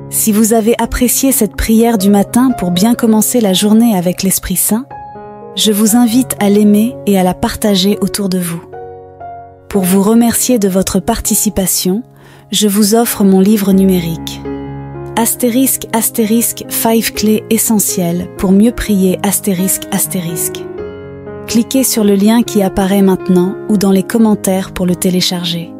Si vous avez apprécié cette prière du matin pour bien commencer la journée avec l'Esprit Saint, je vous invite à l'aimer et à la partager autour de vous. Pour vous remercier de votre participation, je vous offre mon livre numérique. Astérisque, 5 clés essentielles pour mieux prier, ***. Cliquez sur le lien qui apparaît maintenant ou dans les commentaires pour le télécharger.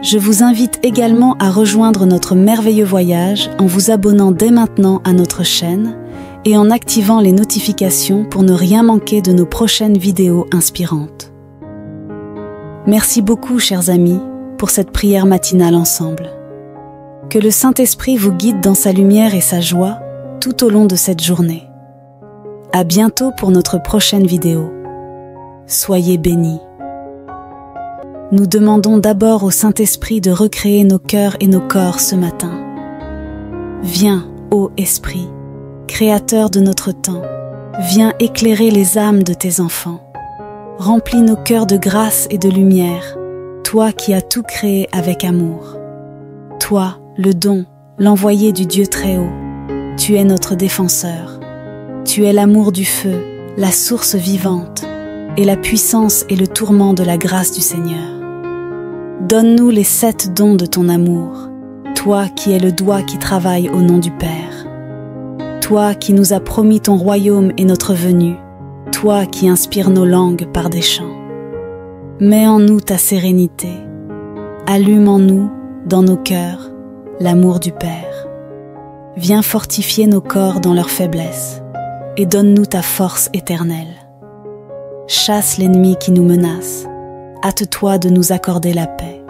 Je vous invite également à rejoindre notre merveilleux voyage en vous abonnant dès maintenant à notre chaîne et en activant les notifications pour ne rien manquer de nos prochaines vidéos inspirantes. Merci beaucoup, chers amis, pour cette prière matinale ensemble. Que le Saint-Esprit vous guide dans sa lumière et sa joie tout au long de cette journée. À bientôt pour notre prochaine vidéo. Soyez bénis. Nous demandons d'abord au Saint-Esprit de recréer nos cœurs et nos corps ce matin. Viens, ô Esprit, Créateur de notre temps, viens éclairer les âmes de tes enfants. Remplis nos cœurs de grâce et de lumière, toi qui as tout créé avec amour. Toi, le don, l'envoyé du Dieu Très-Haut, tu es notre défenseur. Tu es l'amour du feu, la source vivante, et la puissance et le tourment de la grâce du Seigneur. Donne-nous les 7 dons de ton amour, toi qui es le doigt qui travaille au nom du Père. Toi qui nous as promis ton royaume et notre venue, toi qui inspires nos langues par des chants. Mets en nous ta sérénité, allume en nous, dans nos cœurs, l'amour du Père. Viens fortifier nos corps dans leur faiblesse et donne-nous ta force éternelle. Chasse l'ennemi qui nous menace, hâte-toi de nous accorder la paix,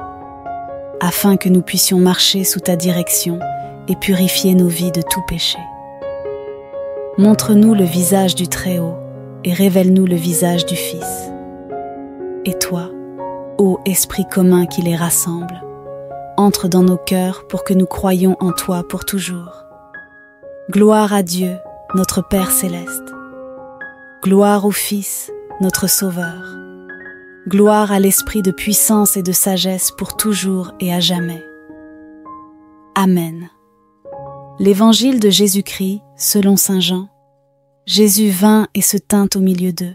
afin que nous puissions marcher sous ta direction et purifier nos vies de tout péché. Montre-nous le visage du Très-Haut et révèle-nous le visage du Fils. Et toi, ô Esprit commun qui les rassemble, entre dans nos cœurs pour que nous croyions en toi pour toujours. Gloire à Dieu, notre Père céleste. Gloire au Fils, notre Sauveur. Gloire à l'Esprit de puissance et de sagesse pour toujours et à jamais. Amen. L'Évangile de Jésus-Christ, selon saint Jean. Jésus vint et se tint au milieu d'eux.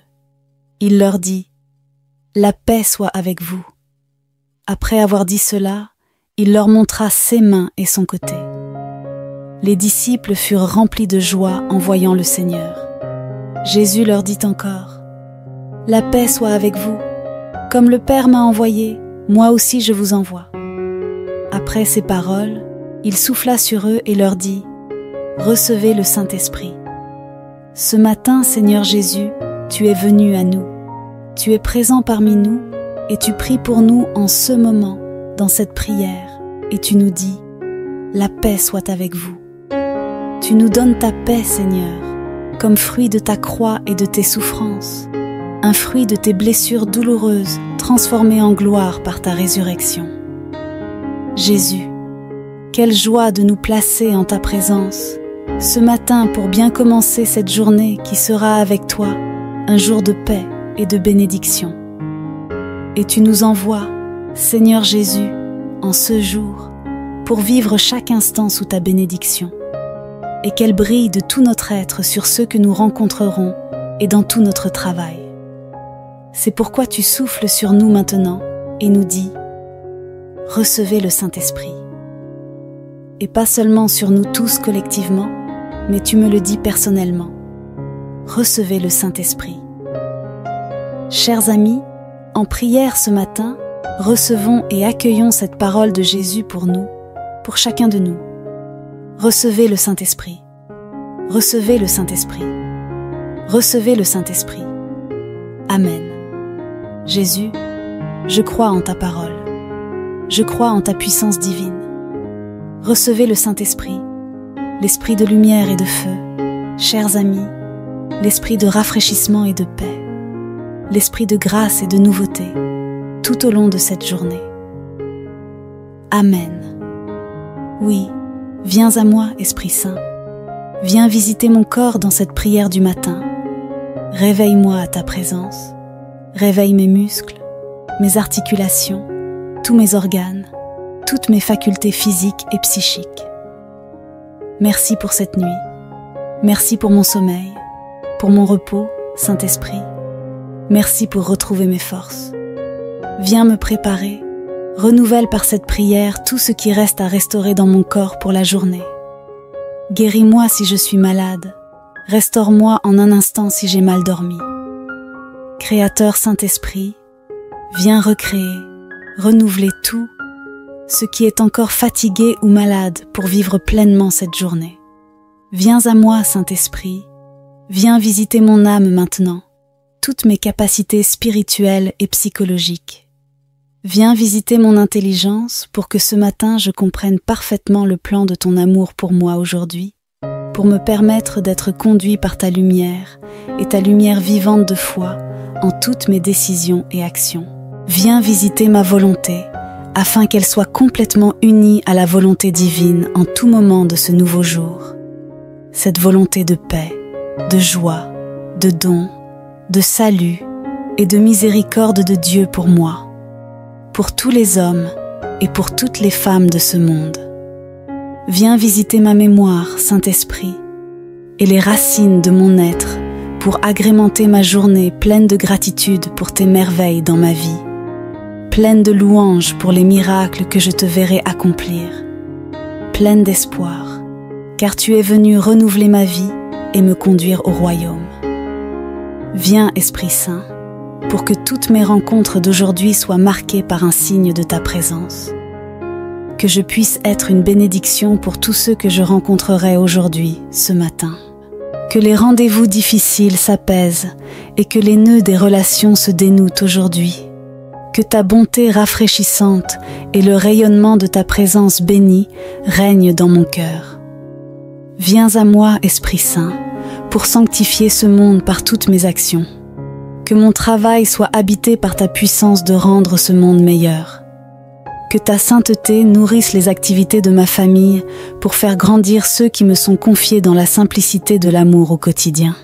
Il leur dit : La paix soit avec vous. Après avoir dit cela, il leur montra ses mains et son côté. Les disciples furent remplis de joie en voyant le Seigneur. Jésus leur dit encore : La paix soit avec vous. Comme le Père m'a envoyé, moi aussi je vous envoie. Après ces paroles, il souffla sur eux et leur dit : Recevez le Saint-Esprit. Ce matin, Seigneur Jésus, tu es venu à nous. Tu es présent parmi nous et tu pries pour nous en ce moment, dans cette prière, et tu nous dis : La paix soit avec vous. Tu nous donnes ta paix, Seigneur, comme fruit de ta croix et de tes souffrances, un fruit de tes blessures douloureuses transformées en gloire par ta résurrection. Jésus, quelle joie de nous placer en ta présence, ce matin pour bien commencer cette journée qui sera avec toi, un jour de paix et de bénédiction. Et tu nous envoies, Seigneur Jésus, en ce jour, pour vivre chaque instant sous ta bénédiction, et qu'elle brille de tout notre être sur ceux que nous rencontrerons et dans tout notre travail. C'est pourquoi tu souffles sur nous maintenant et nous dis : Recevez le Saint-Esprit. Et pas seulement sur nous tous collectivement, mais tu me le dis personnellement. Recevez le Saint-Esprit. Chers amis, en prière ce matin, recevons et accueillons cette parole de Jésus pour nous, pour chacun de nous. Recevez le Saint-Esprit. Recevez le Saint-Esprit. Recevez le Saint-Esprit. Amen. Jésus, je crois en ta parole. Je crois en ta puissance divine. Recevez le Saint-Esprit, l'Esprit de lumière et de feu. Chers amis, l'esprit de rafraîchissement et de paix, l'esprit de grâce et de nouveauté, tout au long de cette journée. Amen. Oui, viens à moi, Esprit Saint. Viens visiter mon corps dans cette prière du matin. Réveille-moi à ta présence. Réveille mes muscles, mes articulations, tous mes organes, toutes mes facultés physiques et psychiques. Merci pour cette nuit. Merci pour mon sommeil, pour mon repos, Saint-Esprit. Merci pour retrouver mes forces. Viens me préparer, renouvelle par cette prière tout ce qui reste à restaurer dans mon corps pour la journée. Guéris-moi si je suis malade, restaure-moi en un instant si j'ai mal dormi. Créateur Saint-Esprit, viens recréer, renouveler tout ce qui est encore fatigué ou malade pour vivre pleinement cette journée. Viens à moi, Saint-Esprit, viens visiter mon âme maintenant, toutes mes capacités spirituelles et psychologiques. Viens visiter mon intelligence pour que ce matin je comprenne parfaitement le plan de ton amour pour moi aujourd'hui, pour me permettre d'être conduit par ta lumière et ta lumière vivante de foi en toutes mes décisions et actions. Viens visiter ma volonté afin qu'elle soit complètement unie à la volonté divine en tout moment de ce nouveau jour. Cette volonté de paix, de joie, de don, de salut et de miséricorde de Dieu pour moi, pour tous les hommes et pour toutes les femmes de ce monde. Viens visiter ma mémoire, Saint-Esprit, et les racines de mon être pour agrémenter ma journée pleine de gratitude pour tes merveilles dans ma vie, pleine de louanges pour les miracles que je te verrai accomplir, pleine d'espoir, car tu es venu renouveler ma vie et me conduire au royaume. Viens, Esprit Saint, pour que toutes mes rencontres d'aujourd'hui soient marquées par un signe de ta présence. Que je puisse être une bénédiction pour tous ceux que je rencontrerai aujourd'hui, ce matin. Que les rendez-vous difficiles s'apaisent et que les nœuds des relations se dénouent aujourd'hui. Que ta bonté rafraîchissante et le rayonnement de ta présence bénie règnent dans mon cœur. Viens à moi, Esprit Saint, pour sanctifier ce monde par toutes mes actions. Que mon travail soit habité par ta puissance de rendre ce monde meilleur. Que ta sainteté nourrisse les activités de ma famille pour faire grandir ceux qui me sont confiés dans la simplicité de l'amour au quotidien.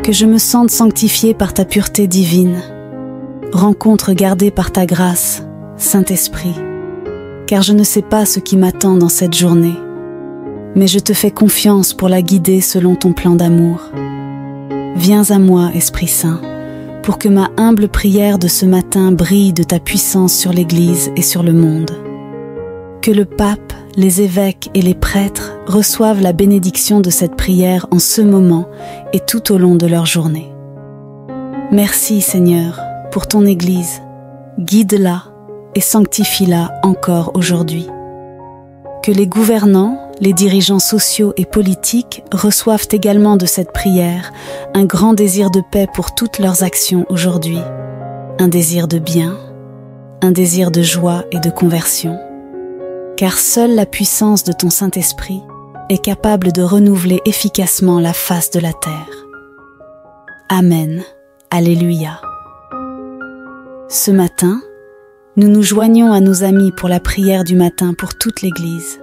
Que je me sente sanctifié par ta pureté divine. Rencontre gardée par ta grâce, Saint-Esprit, car je ne sais pas ce qui m'attend dans cette journée, mais je te fais confiance pour la guider selon ton plan d'amour. Viens à moi, Esprit Saint, pour que ma humble prière de ce matin brille de ta puissance sur l'Église et sur le monde. Que le pape, les évêques et les prêtres reçoivent la bénédiction de cette prière en ce moment et tout au long de leur journée. Merci, Seigneur, pour ton Église. Guide-la et sanctifie-la encore aujourd'hui. Que les gouvernants, les dirigeants sociaux et politiques reçoivent également de cette prière un grand désir de paix pour toutes leurs actions aujourd'hui, un désir de bien, un désir de joie et de conversion, car seule la puissance de ton Saint-Esprit est capable de renouveler efficacement la face de la terre. Amen. Alléluia. Ce matin, nous nous joignons à nos amis pour la prière du matin pour toute l'Église.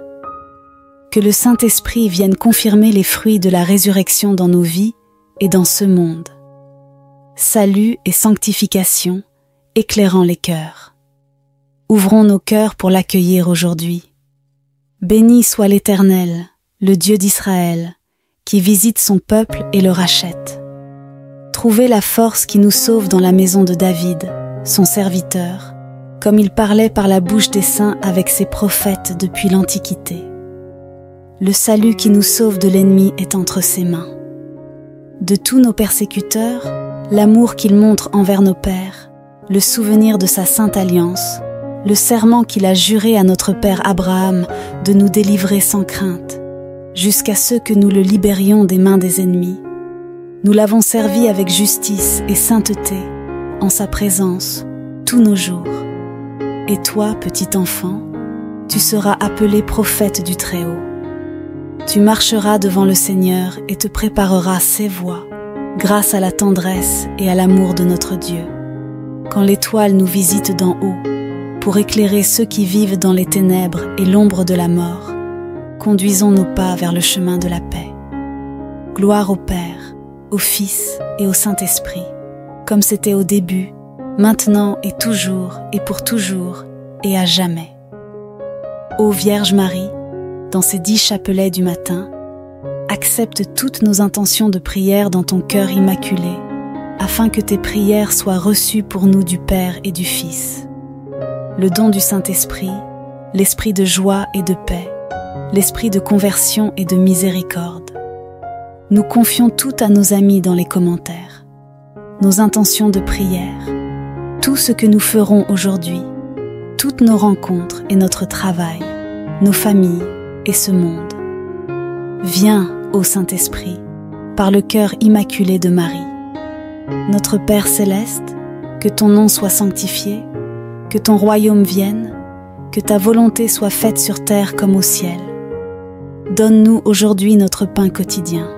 Que le Saint-Esprit vienne confirmer les fruits de la résurrection dans nos vies et dans ce monde. Salut et sanctification, éclairant les cœurs. Ouvrons nos cœurs pour l'accueillir aujourd'hui. Béni soit l'Éternel, le Dieu d'Israël, qui visite son peuple et le rachète. Trouvez la force qui nous sauve dans la maison de David, son serviteur, comme il parlait par la bouche des saints avec ses prophètes depuis l'Antiquité. Le salut qui nous sauve de l'ennemi est entre ses mains. De tous nos persécuteurs, l'amour qu'il montre envers nos pères, le souvenir de sa sainte alliance, le serment qu'il a juré à notre père Abraham de nous délivrer sans crainte, jusqu'à ce que nous le libérions des mains des ennemis. Nous l'avons servi avec justice et sainteté, en sa présence, tous nos jours. Et toi, petit enfant, tu seras appelé prophète du Très-Haut. Tu marcheras devant le Seigneur et te prépareras ses voies grâce à la tendresse et à l'amour de notre Dieu, quand l'étoile nous visite d'en haut, pour éclairer ceux qui vivent dans les ténèbres et l'ombre de la mort, conduisons nos pas vers le chemin de la paix. Gloire au Père, au Fils et au Saint-Esprit, comme c'était au début, maintenant et pour toujours et à jamais. Ô Vierge Marie, dans ces 10 chapelets du matin, accepte toutes nos intentions de prière dans ton cœur immaculé, afin que tes prières soient reçues pour nous du Père et du Fils. Le don du Saint-Esprit, l'esprit de joie et de paix, l'esprit de conversion et de miséricorde. Nous confions tout à nos amis dans les commentaires, nos intentions de prière, tout ce que nous ferons aujourd'hui, toutes nos rencontres et notre travail, nos familles et ce monde. Viens, ô Saint-Esprit, par le cœur immaculé de Marie. Notre Père céleste, que ton nom soit sanctifié, que ton royaume vienne, que ta volonté soit faite sur terre comme au ciel. Donne-nous aujourd'hui notre pain quotidien.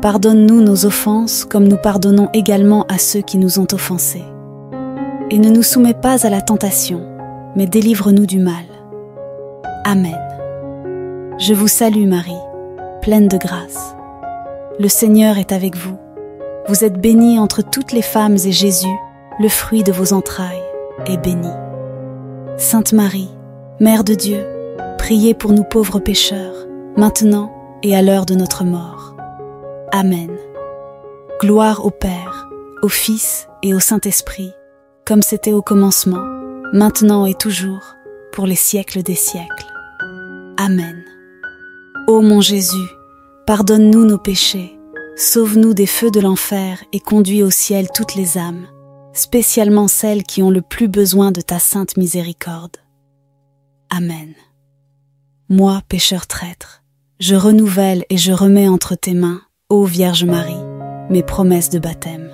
Pardonne-nous nos offenses comme nous pardonnons également à ceux qui nous ont offensés. Et ne nous soumets pas à la tentation, mais délivre-nous du mal. Amen. Je vous salue Marie, pleine de grâce. Le Seigneur est avec vous. Vous êtes bénie entre toutes les femmes et Jésus, le fruit de vos entrailles, est béni. Sainte Marie, Mère de Dieu, priez pour nous pauvres pécheurs, maintenant et à l'heure de notre mort. Amen. Gloire au Père, au Fils et au Saint-Esprit, comme c'était au commencement, maintenant et toujours, pour les siècles des siècles. Amen. Ô mon Jésus, pardonne-nous nos péchés, sauve-nous des feux de l'enfer et conduis au ciel toutes les âmes, spécialement celles qui ont le plus besoin de ta sainte miséricorde. Amen. Moi, pécheur traître, je renouvelle et je remets entre tes mains, ô Vierge Marie, mes promesses de baptême.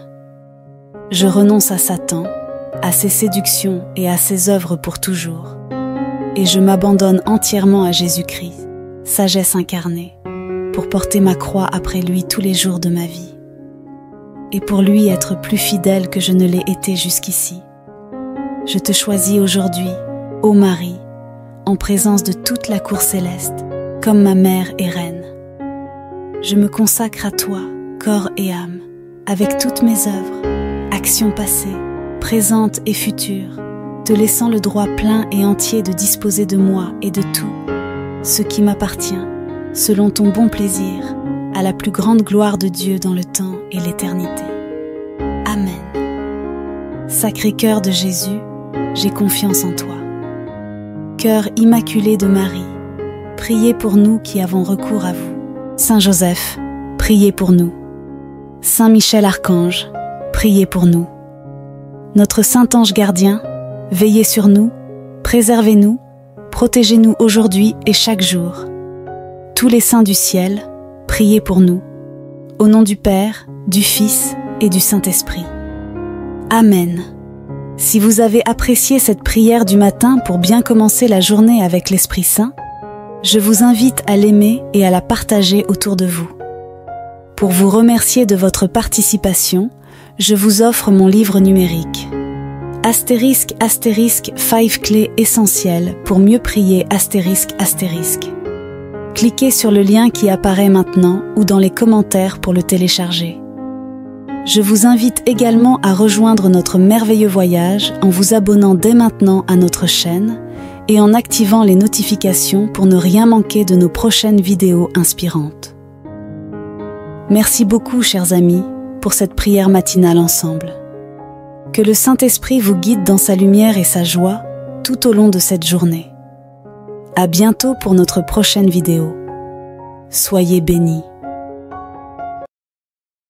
Je renonce à Satan, à ses séductions et à ses œuvres pour toujours, et je m'abandonne entièrement à Jésus-Christ, sagesse incarnée, pour porter ma croix après lui tous les jours de ma vie, et pour lui être plus fidèle que je ne l'ai été jusqu'ici. Je te choisis aujourd'hui, ô Marie, en présence de toute la cour céleste, comme ma mère et reine. Je me consacre à toi, corps et âme, avec toutes mes œuvres, actions passées, présentes et futures, te laissant le droit plein et entier de disposer de moi et de tout, ce qui m'appartient, selon ton bon plaisir, à la plus grande gloire de Dieu dans le temps et l'éternité. Amen. Sacré-Cœur de Jésus, j'ai confiance en toi. Cœur immaculé de Marie, priez pour nous qui avons recours à vous. Saint Joseph, priez pour nous. Saint Michel Archange, priez pour nous. Notre Saint Ange gardien, veillez sur nous, préservez-nous, protégez-nous aujourd'hui et chaque jour. Tous les saints du ciel, priez pour nous. Au nom du Père, du Fils et du Saint-Esprit. Amen. Si vous avez apprécié cette prière du matin pour bien commencer la journée avec l'Esprit Saint, je vous invite à l'aimer et à la partager autour de vous. Pour vous remercier de votre participation, je vous offre mon livre numérique. *** 5 clés essentielles pour mieux prier ***. Cliquez sur le lien qui apparaît maintenant ou dans les commentaires pour le télécharger. Je vous invite également à rejoindre notre merveilleux voyage en vous abonnant dès maintenant à notre chaîne et en activant les notifications pour ne rien manquer de nos prochaines vidéos inspirantes. Merci beaucoup, chers amis, pour cette prière matinale ensemble. Que le Saint-Esprit vous guide dans sa lumière et sa joie tout au long de cette journée. À bientôt pour notre prochaine vidéo. Soyez bénis.